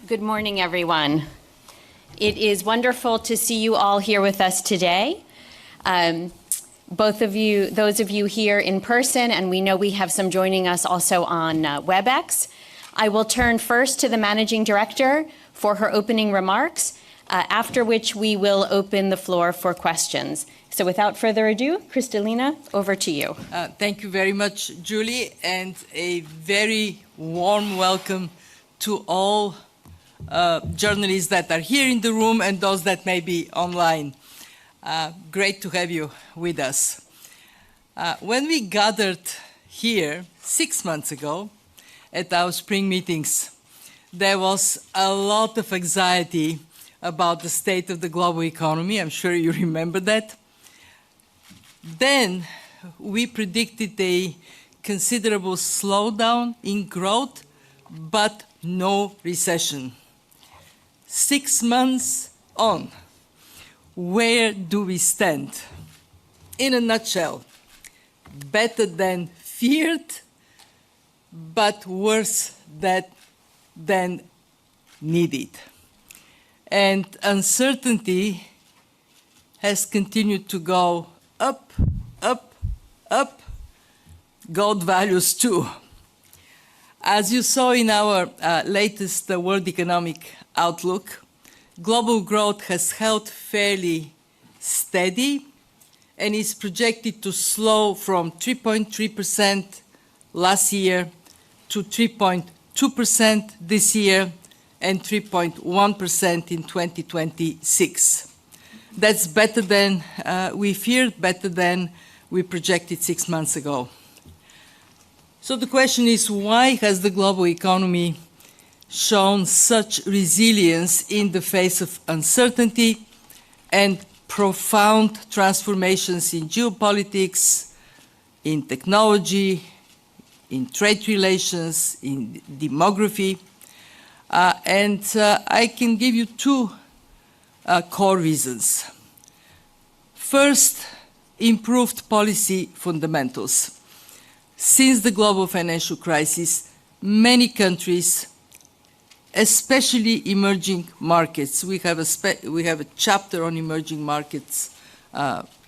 Good morning, everyone. It is wonderful to see you all here with us today. Both of you, those of you here in person, and we know we have some joining us also on WebEx. I will turn first to the Managing Director for her opening remarks, after which we will open the floor for questions. So without further ado, Kristalina, over to you. Thank you very much, Julie, and a very warm welcome to all journalists that are here in the room and those that may be online. Great to have you with us. When we gathered here 6 months ago at our spring meetings, there was a lot of anxiety about the state of the global economy. I'm sure you remember that. Then we predicted a considerable slowdown in growth, but no recession. 6 months on, where do we stand? In a nutshell, better than feared, but worse than needed. And uncertainty has continued to go up, up, up, gold values too. As you saw in our latest World Economic Outlook, global growth has held fairly steady and is projected to slow from 3.3% last year to 3.2% this year and 3.1% in 2026. That's better than we feared, better than we projected 6 months ago. So the question is, why has the global economy shown such resilience in the face of uncertainty and profound transformations in geopolitics, in technology, in trade relations, in demography? I can give you two core reasons. First, improved policy fundamentals. Since the global financial crisis, many countries, especially emerging markets, we have a chapter on emerging markets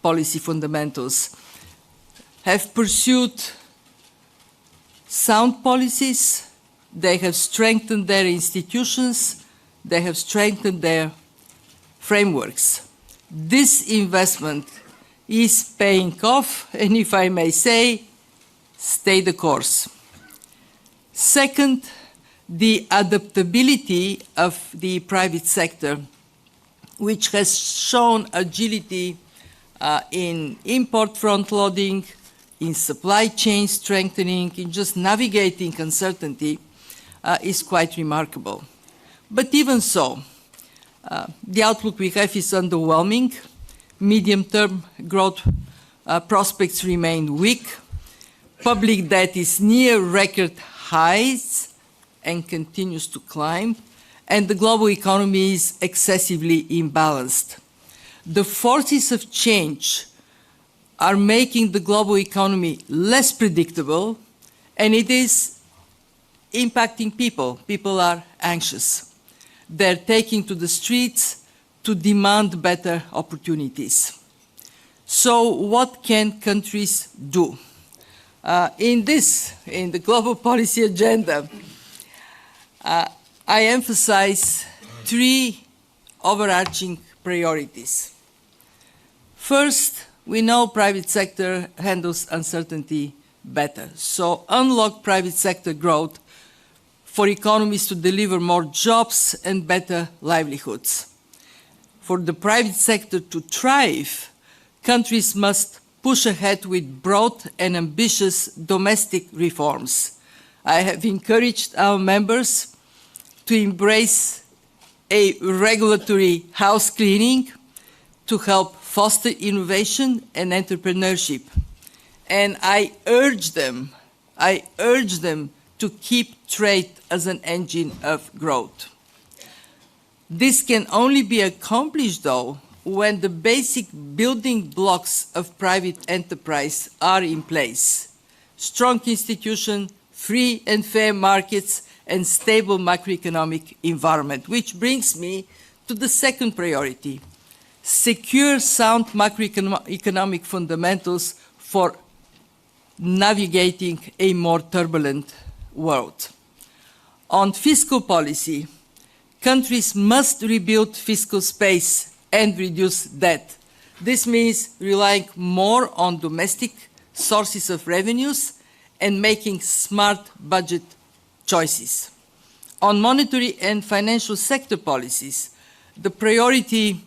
policy fundamentals, have pursued sound policies. They have strengthened their institutions. They have strengthened their frameworks. This investment is paying off, and if I may say, stay the course. Second, the adaptability of the private sector, which has shown agility in import front-loading, in supply chain strengthening, in just navigating uncertainty, is quite remarkable. But even so, the outlook we have is underwhelming. Medium-term growth prospects remain weak. Public debt is near record highs and continues to climb, and the global economy is excessively imbalanced. The forces of change are making the global economy less predictable, and it is impacting people. People are anxious. They're taking to the streets to demand better opportunities. So what can countries do? In the global policy agenda, I emphasize three overarching priorities. First, we know private sector handles uncertainty better. So unlock private sector growth for economies to deliver more jobs and better livelihoods. For the private sector to thrive, countries must push ahead with broad and ambitious domestic reforms. I have encouraged our members to embrace a regulatory house cleaning to help foster innovation and entrepreneurship. And I urge them to keep trade as an engine of growth. This can only be accomplished, though, when the basic building blocks of private enterprise are in place. Strong institutions, free and fair markets, and stable macroeconomic environment, which brings me to the second priority: secure sound macroeconomic fundamentals for navigating a more turbulent world. On fiscal policy, countries must rebuild fiscal space and reduce debt. This means relying more on domestic sources of revenues and making smart budget choices. On monetary and financial sector policies, the priority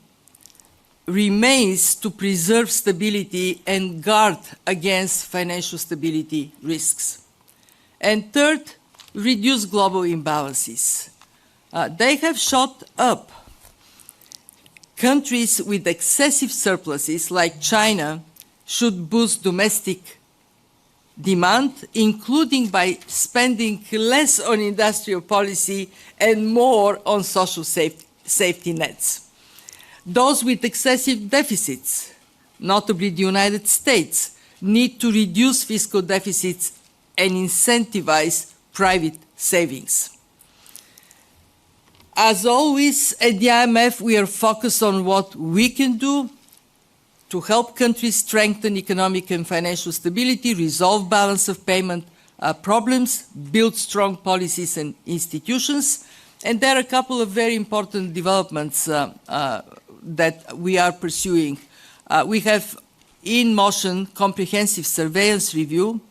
remains to preserve stability and guard against financial stability risks. And third, reduce global imbalances. They have shot up. Countries with excessive surpluses, like China, should boost domestic demand, including by spending less on industrial policy and more on social safety nets. Those with excessive deficits, notably the United States, need to reduce fiscal deficits and incentivize private savings. As always, at the IMF, we are focused on what we can do to help countries strengthen economic and financial stability, resolve balance of payment problems, build strong policies and institutions. And there are a couple of very important developments that we are pursuing. We have in motion comprehensive surveillance review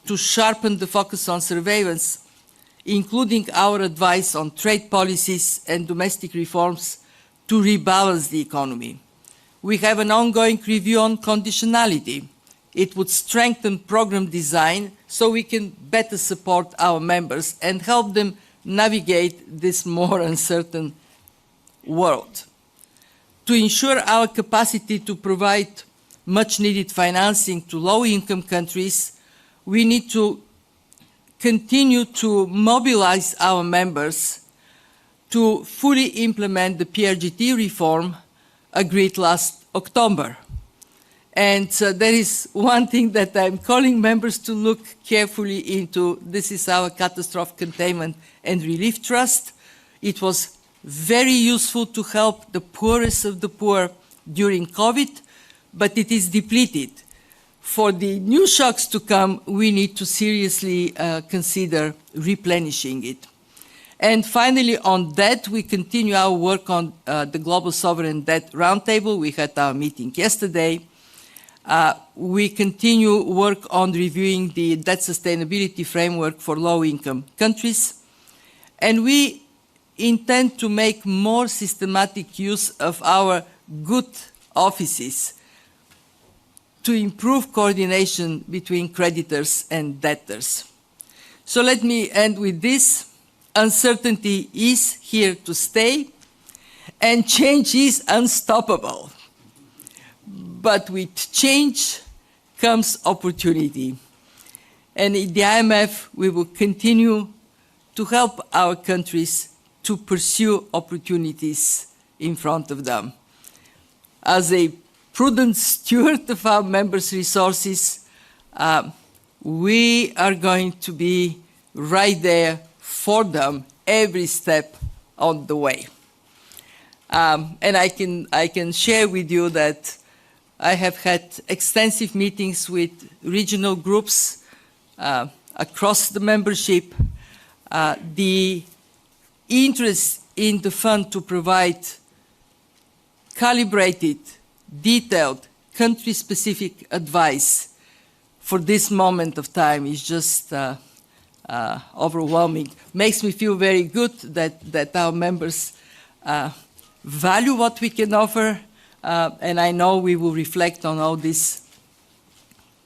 to sharpen the focus on surveillance, including our advice on trade policies and domestic reforms to rebalance the economy. We have an ongoing review on conditionality. It would strengthen program design so we can better support our members and help them navigate this more uncertain world. To ensure our capacity to provide much-needed financing to low-income countries, we need to continue to mobilize our members to fully implement the PRGT reform agreed last October. And there is one thing that I'm calling members to look carefully into. This is our Catastrophe Containment and Relief Trust. It was very useful to help the poorest of the poor during COVID, but it is depleted. For the new shocks to come, we need to seriously consider replenishing it. And finally, on debt, we continue our work on the Global Sovereign Debt Roundtable. We had our meeting yesterday. We continue work on reviewing the debt sustainability framework for low-income countries. And we intend to make more systematic use of our good offices to improve coordination between creditors and debtors. So let me end with this. Uncertainty is here to stay, and change is unstoppable. But with change comes opportunity. And in the IMF, we will continue to help our countries to pursue opportunities in front of them. As a prudent steward of our members' resources, we are going to be right there for them every step on the way. And I can share with you that I have had extensive meetings with regional groups across the membership. The interest in the fund to provide calibrated, detailed, country-specific advice for this moment of time is just overwhelming. Makes me feel very good that our members value what we can offer, and I know we will reflect on all this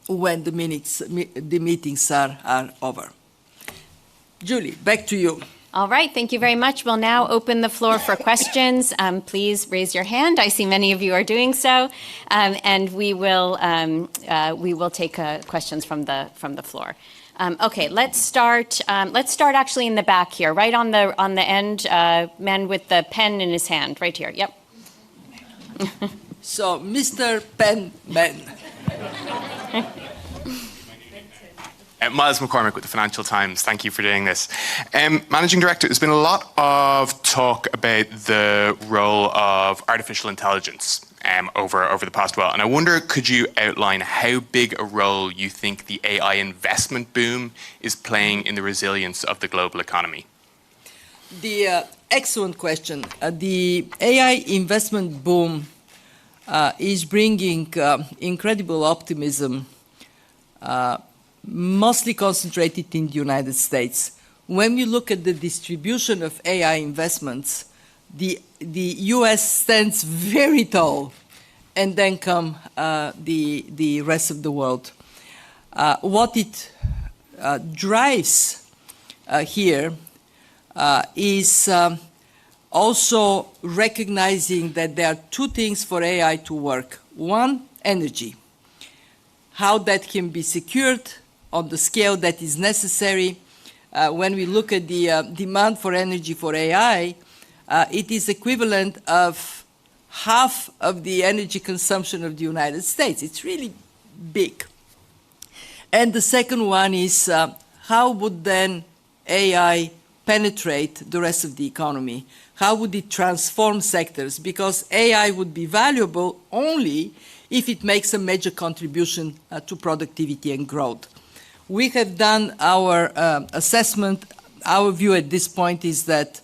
when the meetings are over. Julie, back to you. All right, thank you very much. We'll now open the floor for questions. Please raise your hand. I see many of you are doing so, and we will take questions from the floor. Okay, let's start. Let's start actually in the back here, right on the end. Man with the pen in his hand, right here. Yep. So, Mr. Pen Man. Miles McCormick with the Financial Times. Thank you for doing this. Managing Director, there's been a lot of talk about the role of artificial intelligence over the past while. And I wonder, could you outline how big a role you think the AI investment boom is playing in the resilience of the global economy? Excellent question. The AI investment boom is bringing incredible optimism, mostly concentrated in the United States. When we look at the distribution of AI investments, the US stands very tall, and then come the rest of the world. What it drives here is also recognizing that there are two things for AI to work. One, energy. How that can be secured on the scale that is necessary. When we look at the demand for energy for AI, it is equivalent of half of the energy consumption of the United States. It's really big. And the second one is how would then AI penetrate the rest of the economy? How would it transform sectors? Because AI would be valuable only if it makes a major contribution to productivity and growth. We have done our assessment. Our view at this point is that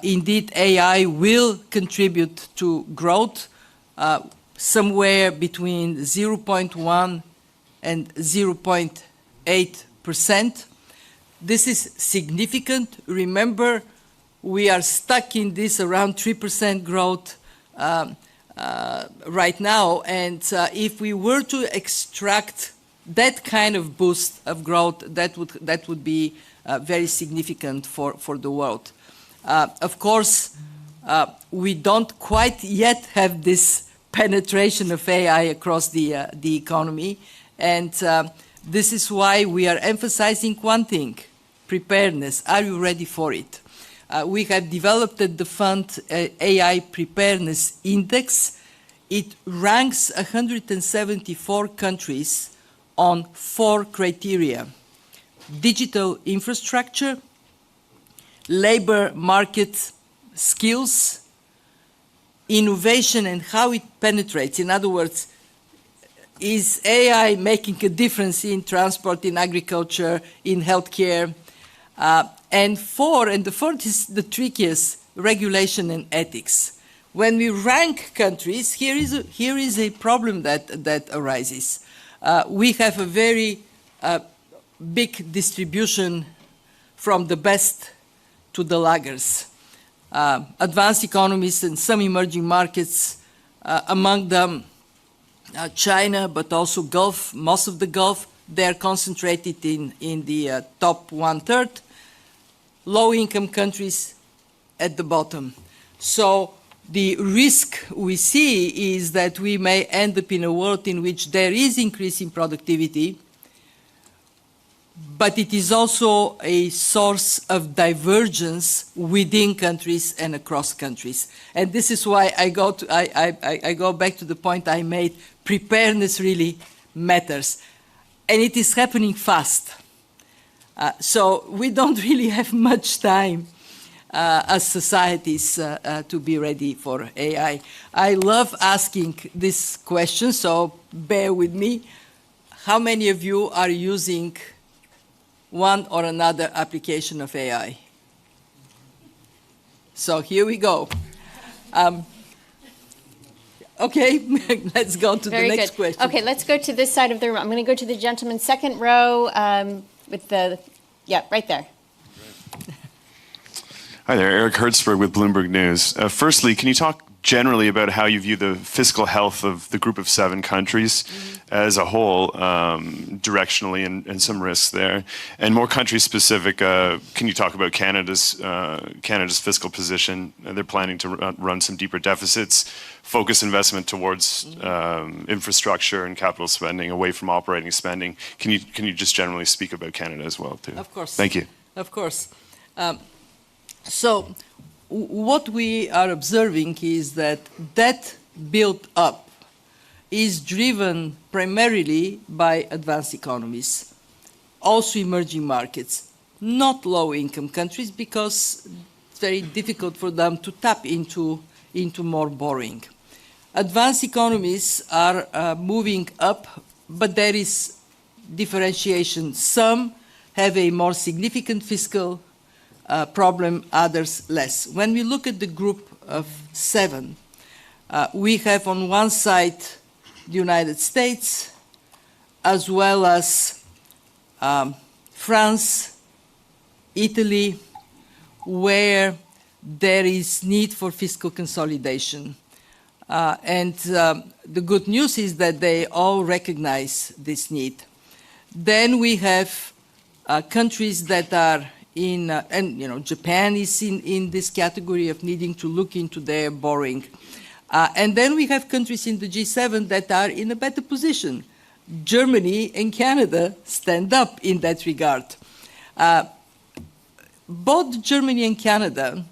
indeed AI will contribute to growth somewhere between 0.1 and 0.8%. This is significant. Remember, we are stuck in this around 3% growth right now, and if we were to extract that kind of boost of growth, that would be very significant for the world. Of course, we don't quite yet have this penetration of AI across the economy, and this is why we are emphasizing one thing: preparedness. Are you ready for it? We have developed at the fund AI Preparedness Index. It ranks 174 countries on 4 criteria: digital infrastructure, labor market skills, innovation and how it penetrates. In other words, is AI making a difference in transport, in agriculture, in healthcare? And the fourth is the trickiest: regulation and ethics. When we rank countries, here is a problem that arises. We have a very big distribution from the best to the laggards. Advanced economies and some emerging markets, among them China, but also Gulf, most of the Gulf, they're concentrated in the top 1/3. Low-income countries at the bottom. So the risk we see is that we may end up in a world in which there is increase in productivity, but it is also a source of divergence within countries and across countries. And this is why I go back to the point I made: preparedness really matters. And it is happening fast. So we don't really have much time as societies to be ready for AI. I love asking this question, so bear with me. How many of you are using one or another application of AI? So here we go. Okay, let's go to the next question. Okay, let's go to this side of the room. I'm going to go to the gentleman second row with the, right there. Hi there, Eric Hertzberg with Bloomberg News. Firstly, can you talk generally about how you view the fiscal health of the group of 7 countries as a whole, directionally, and some risks there? And more country-specific, can you talk about Canada's fiscal position? They're planning to run some deeper deficits, focus investment towards infrastructure and capital spending away from operating spending. Can you just generally speak about Canada as well, too? Of course. Thank you. Of course. So what we are observing is that build-up is driven primarily by advanced economies. also emerging markets, not low-income countries, because it's very difficult for them to tap into more borrowing. Advanced economies are moving up, but there is differentiation. Some have a more significant fiscal problem, others less. When we look at the group of 7, we have on one side the United States, as well as France, Italy, where there is need for fiscal consolidation. The good news is that they all recognize this need. Then we have countries that are in, and Japan is in this category of needing to look into their borrowing. And then we have countries in the G7 that are in a better position. Germany and Canada stand up in that regard. Both Germany and Canada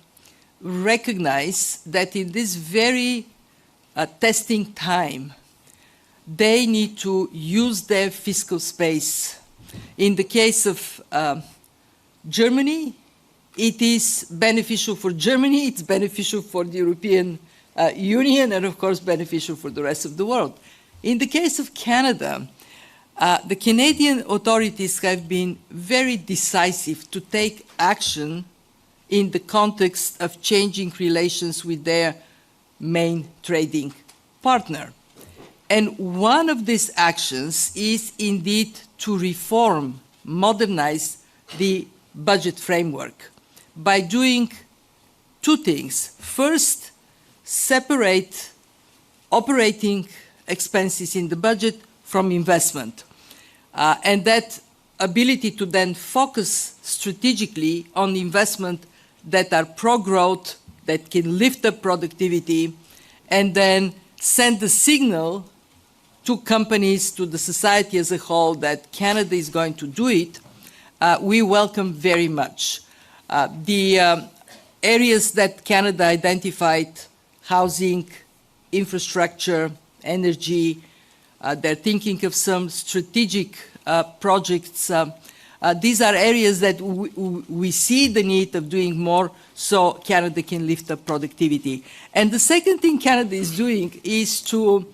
recognize that in this very testing time, they need to use their fiscal space. In the case of Germany, it is beneficial for Germany, it's beneficial for the European Union, and of course beneficial for the rest of the world. In the case of Canada, the Canadian authorities have been very decisive to take action in the context of changing relations with their main trading partner. And one of these actions is indeed to reform, modernize the budget framework by doing two things. First, separate operating expenses in the budget from investment. And that ability to then focus strategically on investment that are pro-growth, that can lift up productivity, and then send a signal to companies, to the society as a whole, that Canada is going to do it, we welcome very much. The areas that Canada identified, housing, infrastructure, energy, they're thinking of some strategic projects. These are areas that we see the need of doing more so Canada can lift up productivity. And the second thing Canada is doing is to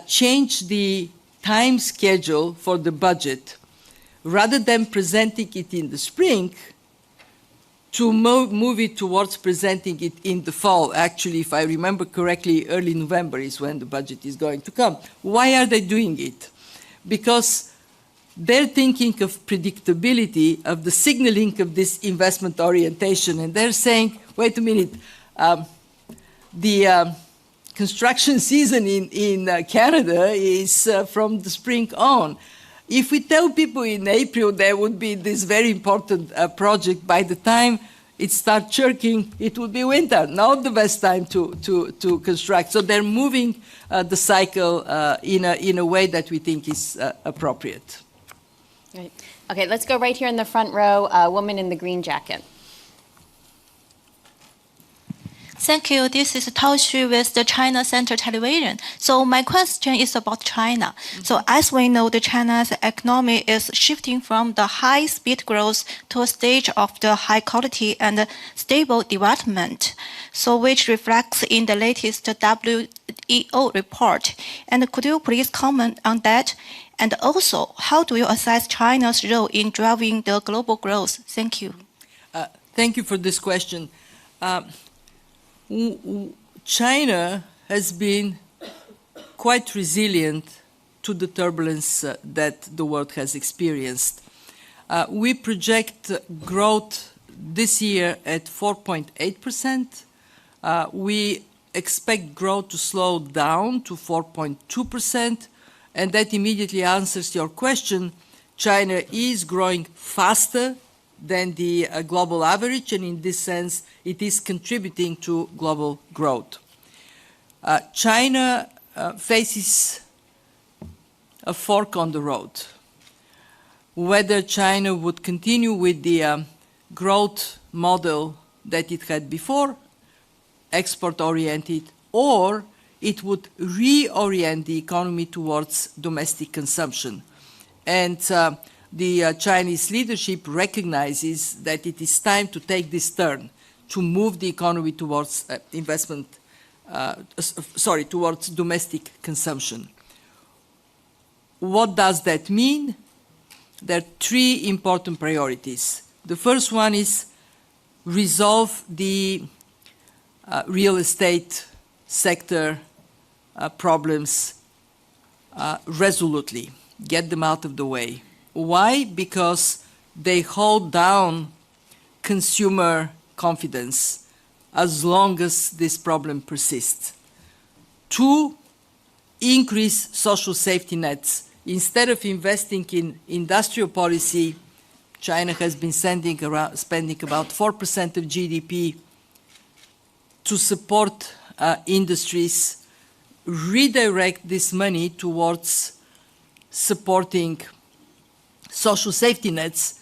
change the time schedule for the budget. Rather than presenting it in the spring, to move it towards presenting it in the fall. Actually, if I remember correctly, early November is when the budget is going to come. Why are they doing it? Because they're thinking of predictability, of the signaling of this investment orientation, and they're saying, wait a minute, the construction season in Canada is from the spring on. If we tell people in April there would be this very important project, by the time it starts chirking, it would be winter, not the best time to construct. So they're moving the cycle in a way that we think is appropriate. Right. Okay, let's go right here in the front row, a woman in the green jacket. Thank you. This is Tao Xu with the China Center Television. So my question is about China. So as we know, China's economy is shifting from the high-speed growth to a stage of the high quality and stable development, so which reflects in the latest WEO report. And could you please comment on that? And also, how do you assess China's role in driving the global growth? Thank you. Thank you for this question. China has been quite resilient to the turbulence that the world has experienced. We project growth this year at 4.8%. We expect growth to slow down to 4.2%, and that immediately answers your question. China is growing faster than the global average, and in this sense, it is contributing to global growth. China faces a fork on the road. Whether China would continue with the growth model that it had before, export-oriented, or it would reorient the economy towards domestic consumption. And the Chinese leadership recognizes that it is time to take this turn, to move the economy towards towards domestic consumption. What does that mean? There are three important priorities. The first one is resolve the real estate sector problems resolutely, get them out of the way. Why? Because they hold down consumer confidence as long as this problem persists. Two, increase social safety nets. Instead of investing in industrial policy, China has been spending about 4% of GDP to support industries. Redirect this money towards supporting social safety nets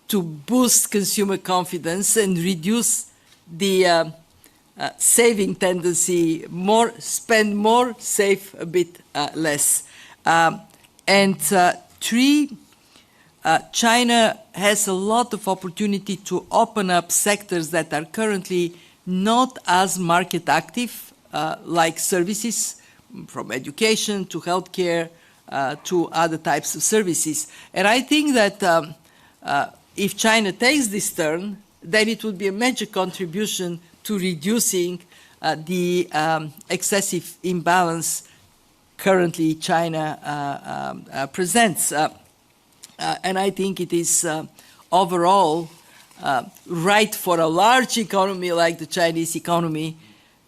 to boost consumer confidence and reduce the saving tendency, spend more, save a bit less. Three, China has a lot of opportunity to open up sectors that are currently not as market active, like services, from education to healthcare to other types of services. And I think that if China takes this turn, then it would be a major contribution to reducing the excessive imbalance currently China presents. And I think it is overall right for a large economy like the Chinese economy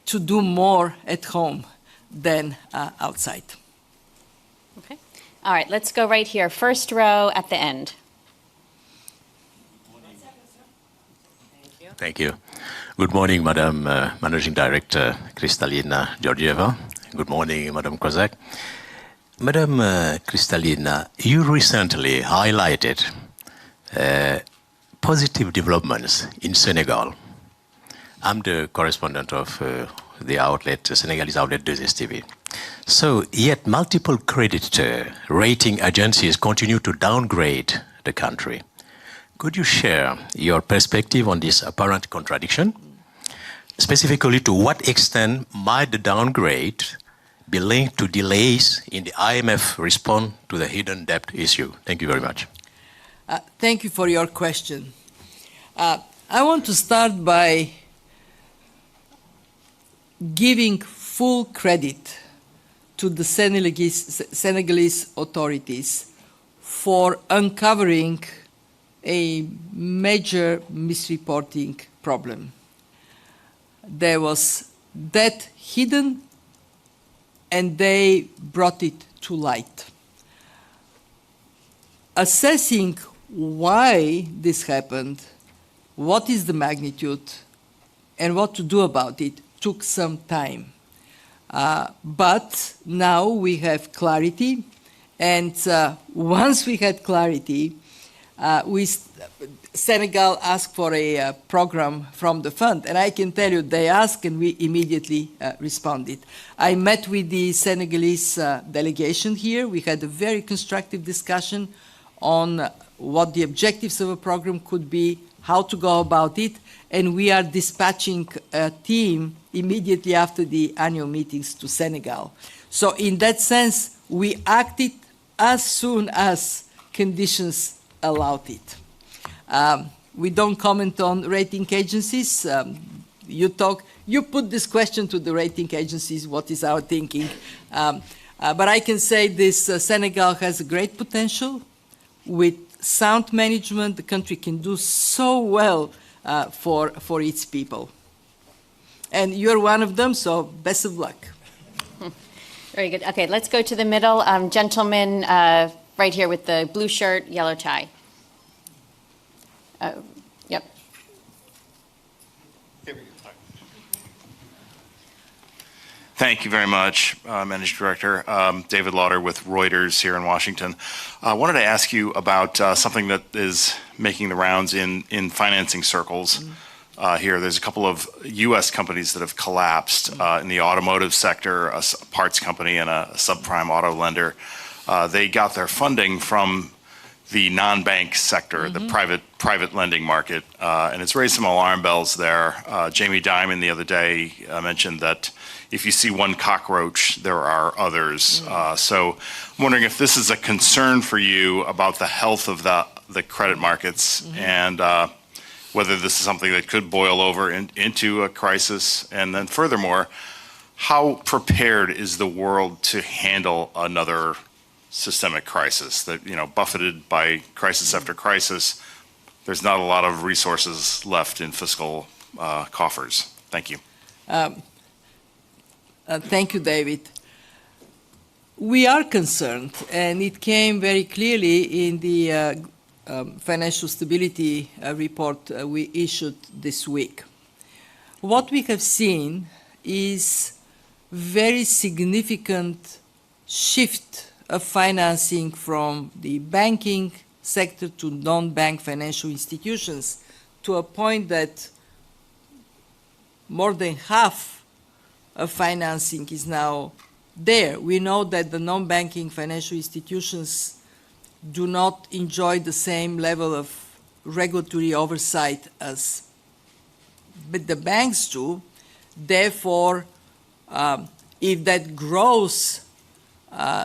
to do more at home than outside. Okay. All right, let's go right here. First row at the end. Thank you. Good morning, Madam Managing Director Kristalina Georgieva. Good morning, Madam Kozak. Madam Kristalina, you recently highlighted positive developments in Senegal. I'm the correspondent of the outlet, Senegalese outlet 2STV. So, yet multiple credit rating agencies continue to downgrade the country. Could you share your perspective on this apparent contradiction? Specifically, to what extent might the downgrade be linked to delays in the IMF response to the hidden debt issue? Thank you very much. Thank you for your question. I want to start by giving full credit to the Senegalese authorities for uncovering a major misreporting problem. There was debt hidden and they brought it to light. Assessing why this happened, what is the magnitude, and what to do about it took some time. But now we have clarity, and once we had clarity, Senegal asked for a program from the fund, and I can tell you they asked and we immediately responded. I met with the Senegalese delegation here. We had a very constructive discussion on what the objectives of a program could be, how to go about it, and we are dispatching a team immediately after the annual meetings to Senegal. So in that sense, we acted as soon as conditions allowed it. We don't comment on rating agencies. You put this question to the rating agencies, what is our thinking? But I can say this, Senegal has a great potential. With sound management, the country can do so well for its people. And you're one of them, so best of luck. Very good. Okay, let's go to the middle. Gentleman right here with the blue shirt, yellow tie. Yep. Thank you very much, Managing Director. David Lauder with Reuters here in Washington. I wanted to ask you about something that is making the rounds in financing circles here. There's a couple of U.S. companies that have collapsed in the automotive sector, a parts company and a subprime auto lender. They got their funding from the non-bank sector, the private lending market, and it's raised some alarm bells there. Jamie Dimon the other day mentioned that if you see one cockroach, there are others. So I'm wondering if this is a concern for you about the health of the credit markets and whether this is something that could boil over into a crisis. And then furthermore, how prepared is the world to handle another systemic crisis that, buffeted by crisis after crisis, there's not a lot of resources left in fiscal coffers. Thank you. Thank you, David. We are concerned, and it came very clearly in the financial stability report we issued this week. What we have seen is very significant shift of financing from the banking sector to non-bank financial institutions, to a point that more than half of financing is now there. We know that the non-banking financial institutions do not enjoy the same level of regulatory oversight as the banks do. Therefore, if that grows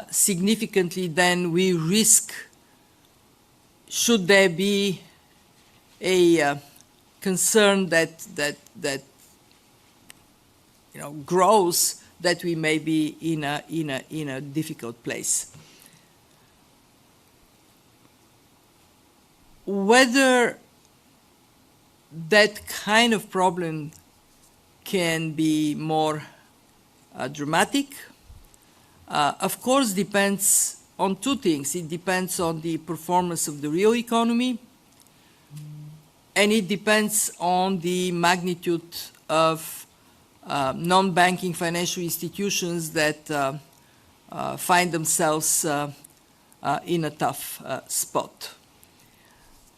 significantly, then we risk, should there be a concern that grows, that we may be in a difficult place. Whether that kind of problem can be more dramatic, of course, depends on two things. It depends on the performance of the real economy, and it depends on the magnitude of non-banking financial institutions that find themselves in a tough spot.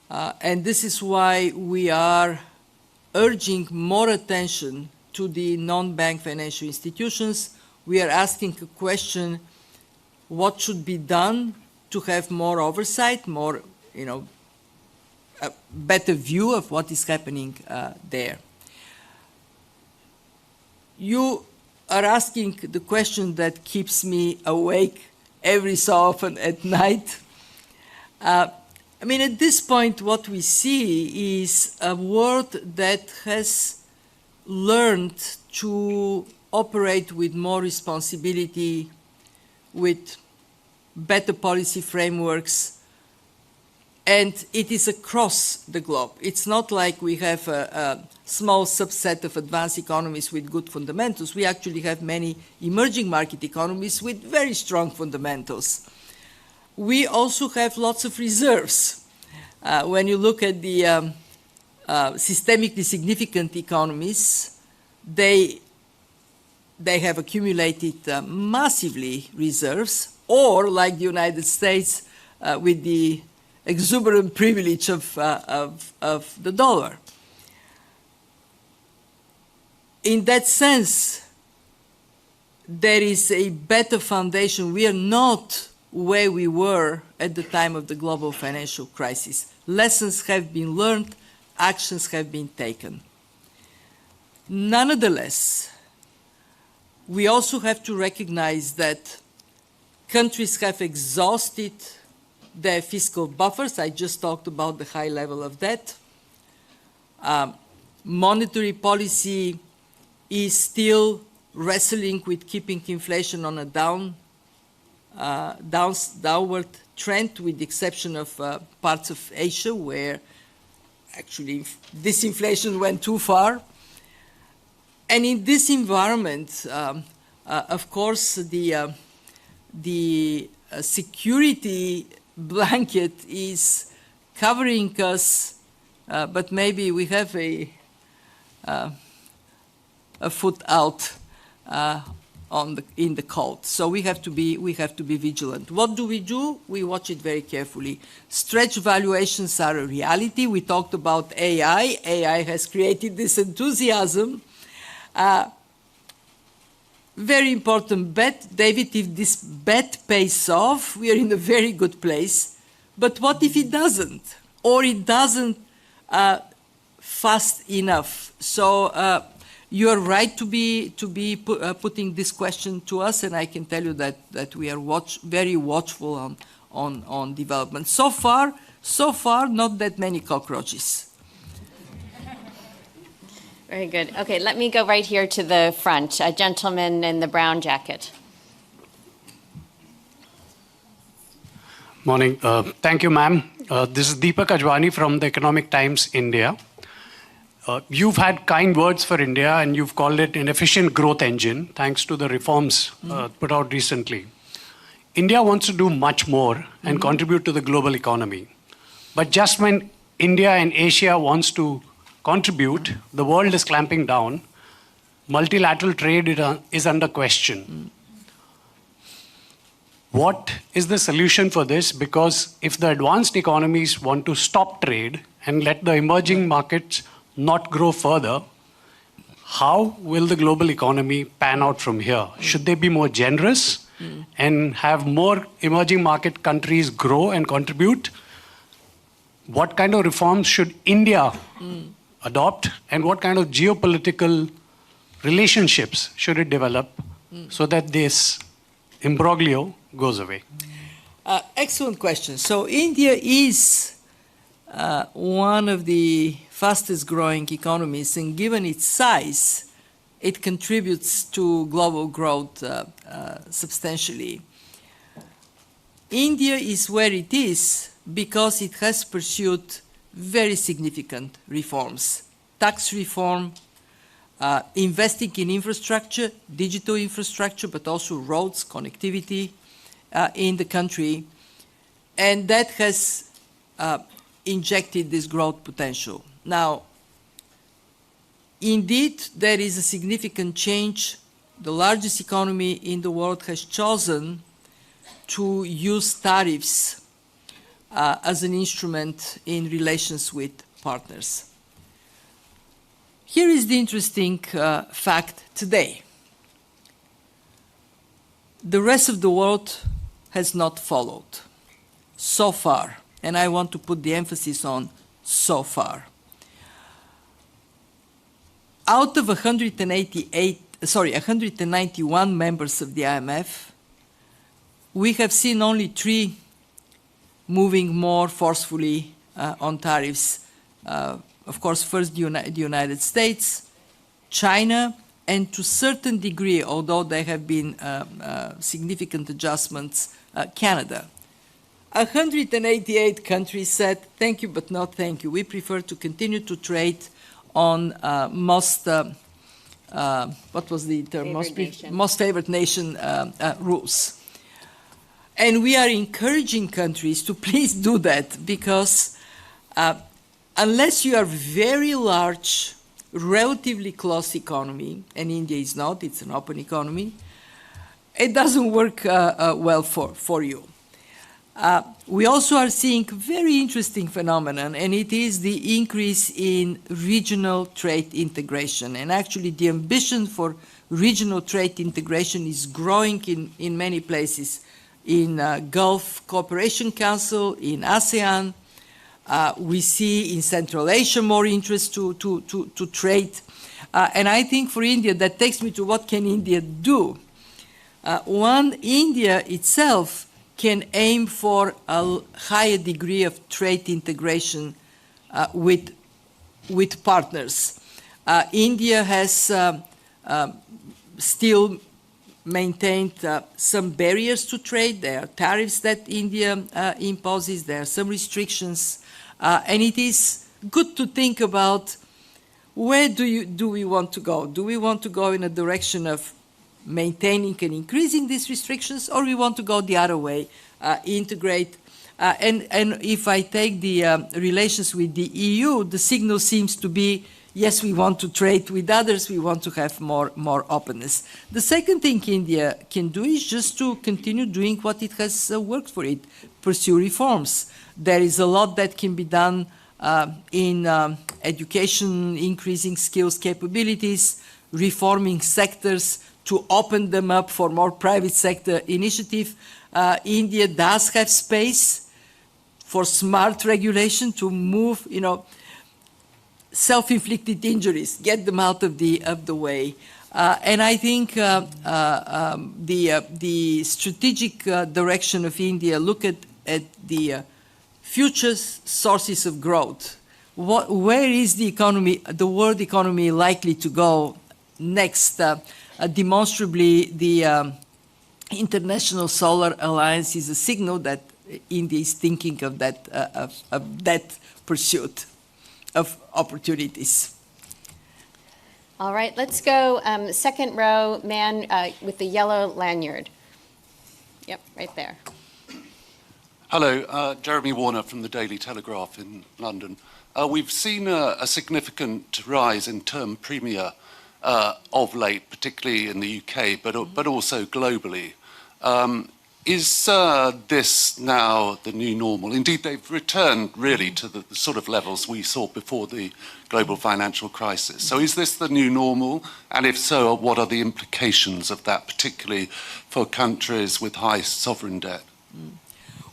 And this is why we are urging more attention to the non-bank financial institutions. We are asking a question: what should be done to have more oversight, more, a better view of what is happening there? You are asking the question that keeps me awake every so often at night. At this point, what we see is a world that has learned to operate with more responsibility, with better policy frameworks, and it is across the globe. It's not like we have a small subset of advanced economies with good fundamentals. We actually have many emerging market economies with very strong fundamentals. We also have lots of reserves. When you look at the systemically significant economies, they have accumulated massively reserves, or like the United States with the exuberant privilege of the dollar. In that sense, there is a better foundation. We are not where we were at the time of the global financial crisis. Lessons have been learned, actions have been taken. Nonetheless, we also have to recognize that countries have exhausted their fiscal buffers. I just talked about the high level of debt. Monetary policy is still wrestling with keeping inflation on a downward trend, with the exception of parts of Asia where actually disinflation went too far. And in this environment, of course, the security blanket is covering us, but maybe we have a foot out in the cold. So we have to be vigilant. What do? We watch it very carefully. Stretch valuations are a reality. We talked about AI. AI has created this enthusiasm. Very important bet, David. If this bet pays off, we are in a very good place. But what if it doesn't? Or it doesn't fast enough? So you're right to be putting this question to us, and I can tell you that we are very watchful on development. So far, not that many cockroaches. Very good. Okay, let me go right here to the front. A gentleman in the brown jacket. Morning. Thank you, ma'am. This is Deepak Ajwani from the Economic Times, India. You've had kind words for India, and you've called it an efficient growth engine, thanks to the reforms put out recently. India wants to do much more and contribute to the global economy. But just when India and Asia wants to contribute, the world is clamping down. Multilateral trade is under question. What is the solution for this? Because if the advanced economies want to stop trade and let the emerging markets not grow further, how will the global economy pan out from here? Should they be more generous and have more emerging market countries grow and contribute? What kind of reforms should India adopt, and what kind of geopolitical relationships should it develop so that this imbroglio goes away? Excellent question. So India is one of the fastest growing economies, and given its size, it contributes to global growth substantially. India is where it is because it has pursued very significant reforms. Tax reform, investing in infrastructure, digital infrastructure, but also roads, connectivity in the country. And that has injected this growth potential. Now, indeed, there is a significant change. The largest economy in the world has chosen to use tariffs as an instrument in relations with partners. Here is the interesting fact today. The rest of the world has not followed so far, and I want to put the emphasis on so far. Out of 191 members of the IMF, we have seen only 3 moving more forcefully on tariffs. Of course, first the United States, China, and to a certain degree, although there have been significant adjustments, Canada. 188 countries said, thank you, but no thank you. We prefer to continue to trade on most, what was the term? Most favored nation rules. And we are encouraging countries to please do that, because unless you are very large, relatively close economy, and India is not, it's an open economy, it doesn't work well for you. We also are seeing a very interesting phenomenon, and it is the increase in regional trade integration. And actually the ambition for regional trade integration is growing in many places. In Gulf Cooperation Council, in ASEAN, we see in Central Asia more interest to trade. And I think for India, that takes me to what can India do. One, India itself can aim for a higher degree of trade integration with partners. India has still maintained some barriers to trade. There are tariffs that India imposes. There are some restrictions. And it is good to think about where do we want to go? Do we want to go in a direction of maintaining and increasing these restrictions, or we want to go the other way, integrate? And if I take the relations with the EU, the signal seems to be, yes, we want to trade with others, we want to have more openness. The second thing India can do is just to continue doing what it has worked for it, pursue reforms. There is a lot that can be done in education, increasing skills capabilities, reforming sectors to open them up for more private sector initiative. India does have space for smart regulation to move, self-inflicted injuries, get them out of the way. And I think the strategic direction of India, look at the future sources of growth. Where is the economy, the world economy, likely to go next? Demonstrably, the International Solar Alliance is a signal that India is thinking of that pursuit of opportunities. All right, let's go second row, man with the yellow lanyard. Yep, right there. Hello, Jeremy Warner from the Daily Telegraph in London. We've seen a significant rise in term premia of late, particularly in the UK, but also globally. Is this now the new normal? Indeed, they've returned really to the sort of levels we saw before the global financial crisis. So is this the new normal? And if so, what are the implications of that, particularly for countries with high sovereign debt?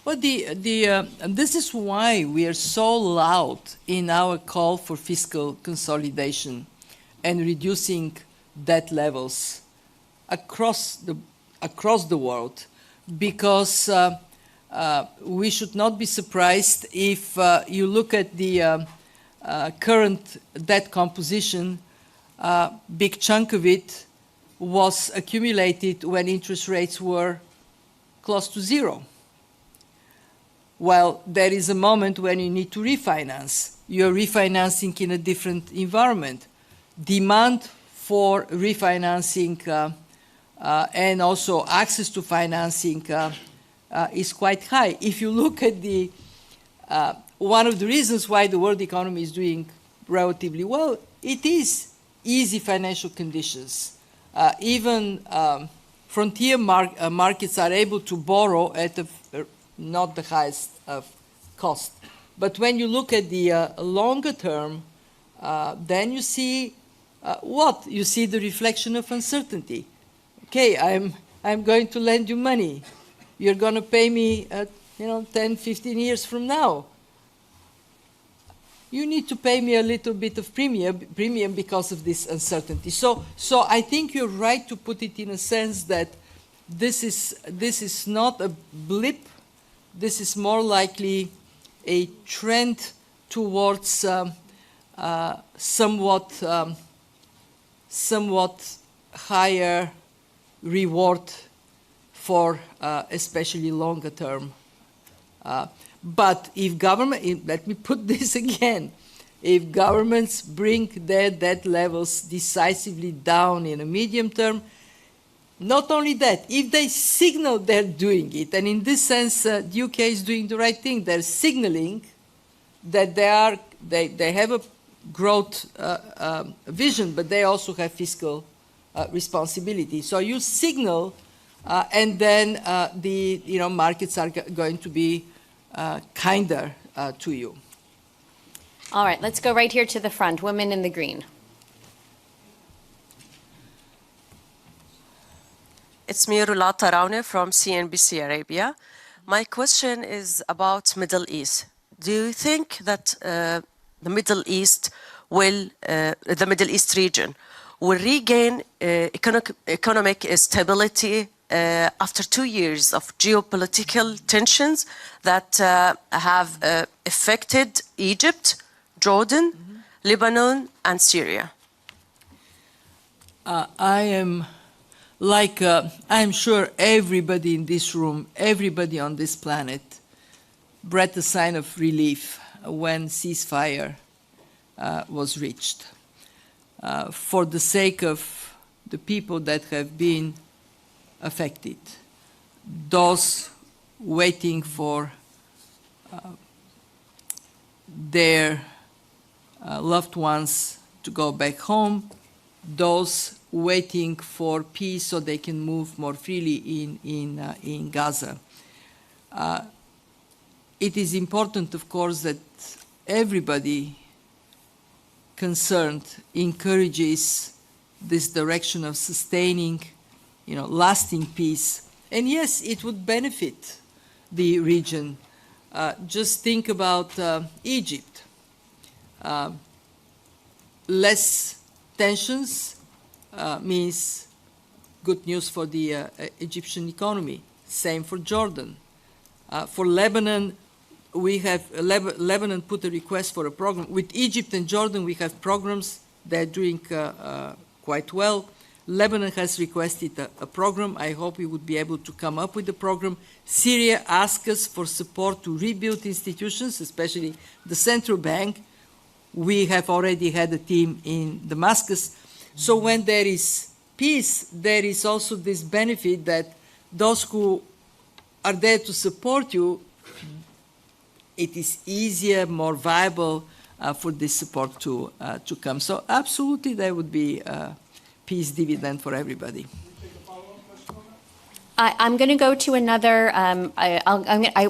Well, this is why we are so loud in our call for fiscal consolidation and reducing debt levels across the world, because we should not be surprised if you look at the current debt composition. Big chunk of it was accumulated when interest rates were close to zero. Well, there is a moment when you need to refinance. You're refinancing in a different environment. Demand for refinancing and also access to financing is quite high. If you look at the one of the reasons why the world economy is doing relatively well, it is easy financial conditions. Even frontier markets are able to borrow at not the highest cost. But when you look at the longer term, then you see what? You see the reflection of uncertainty. Okay, I'm going to lend you money. You're going to pay me 10, 15 years from now. You need to pay me a little bit of premium because of this uncertainty. So I think you're right to put it in a sense that this is not a blip. This is more likely a trend towards somewhat higher reward for especially longer term. But if government, let me put this again, if governments bring their debt levels decisively down in a medium term, not only that, if they signal they're doing it, and in this sense, the UK is doing the right thing. They're signaling that they have a growth vision, but they also have fiscal responsibility. So you signal, and then the markets are going to be kinder to you. All right, let's go right here to the front. Women in the green. It's me, Rula Taraune from CNBC Arabia. My question is about Middle East. Do you think that the Middle East region will regain economic stability after 2 years of geopolitical tensions that have affected Egypt, Jordan, Lebanon, and Syria? I'm sure everybody in this room, everybody on this planet, breathed a sign of relief when ceasefire was reached. For the sake of the people that have been affected, those waiting for their loved ones to go back home, those waiting for peace so they can move more freely in Gaza. It is important, of course, that everybody concerned encourages this direction of sustaining, lasting peace. And yes, it would benefit the region. Just think about Egypt. Less tensions means good news for the Egyptian economy. Same for Jordan. For Lebanon, we have Lebanon put a request for a program. With Egypt and Jordan, we have programs that are doing quite well. Lebanon has requested a program. I hope we would be able to come up with a program. Syria asked us for support to rebuild institutions, especially the central bank. We have already had a team in Damascus. So when there is peace, there is also this benefit that those who are there to support you, it is easier, more viable for this support to come. So absolutely there would be peace dividend for everybody. I'm going to go to another,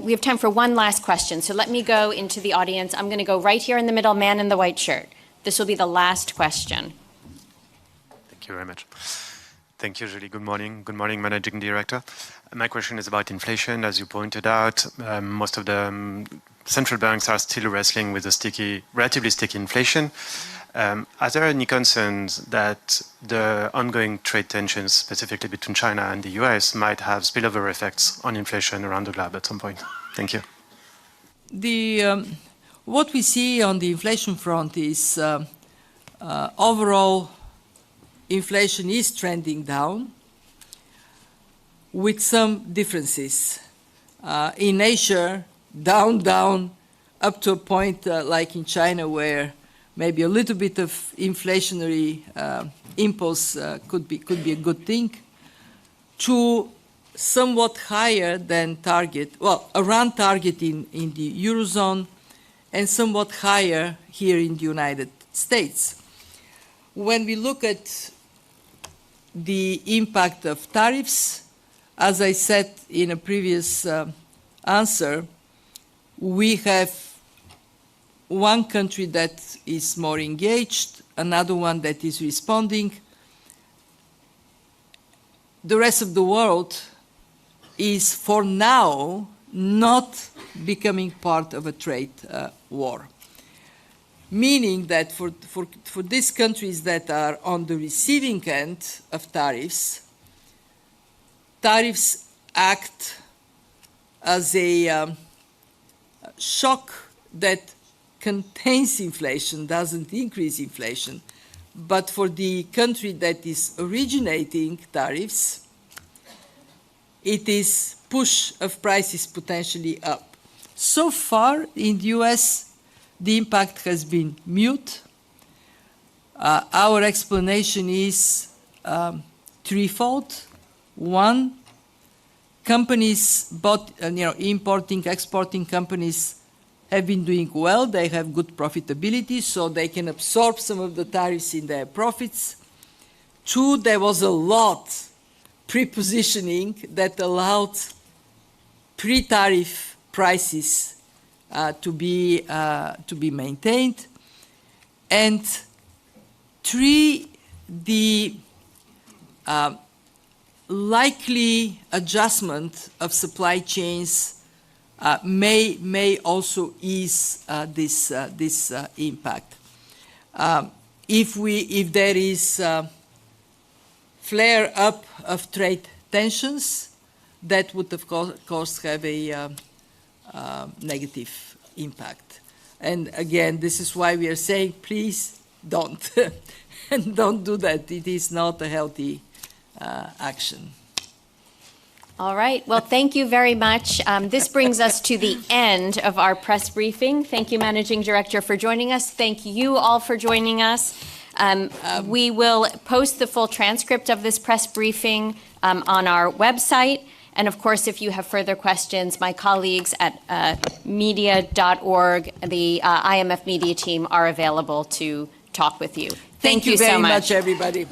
we have time for one last question, so let me go into the audience. I'm going to go right here in the middle, man in the white shirt. This will be the last question. Thank you very much. Thank you, Julie. Good morning. Good morning, Managing Director. My question is about inflation. As you pointed out, most of the central banks are still wrestling with a relatively sticky inflation. Are there any concerns that the ongoing trade tensions, specifically between China and the US, might have spillover effects on inflation around the globe at some point? Thank you. What we see on the inflation front is overall inflation is trending down with some differences. In Asia, down, up to a point like in China where maybe a little bit of inflationary impulse could be a good thing, to somewhat higher than target, well, around target in the Eurozone, and somewhat higher here in the United States. When we look at the impact of tariffs, as I said in a previous answer, we have one country that is more engaged, another one that is responding. The rest of the world is, for now, not becoming part of a trade war. Meaning that for these countries that are on the receiving end of tariffs, tariffs act as a shock that contains inflation, doesn't increase inflation. But for the country that is originating tariffs, it is push of prices potentially up. So far in the US, the impact has been mute. Our explanation is threefold. One, companies, importing, exporting companies have been doing well. They have good profitability, so they can absorb some of the tariffs in their profits. Two, there was a lot pre-positioning that allowed pre-tariff prices to be maintained. And three, the likely adjustment of supply chains may also ease this impact. If there is flare up of trade tensions, that would of course have a negative impact. And again, this is why we are saying, please don't and don't do that. It is not a healthy action. All right. Well, thank you very much. This brings us to the end of our press briefing. Thank you, Managing Director, for joining us. Thank you all for joining us. We will post the full transcript of this press briefing on our website. And of course, if you have further questions, my colleagues at media.org, the IMF media team, are available to talk with you. Thank you very so much, everybody.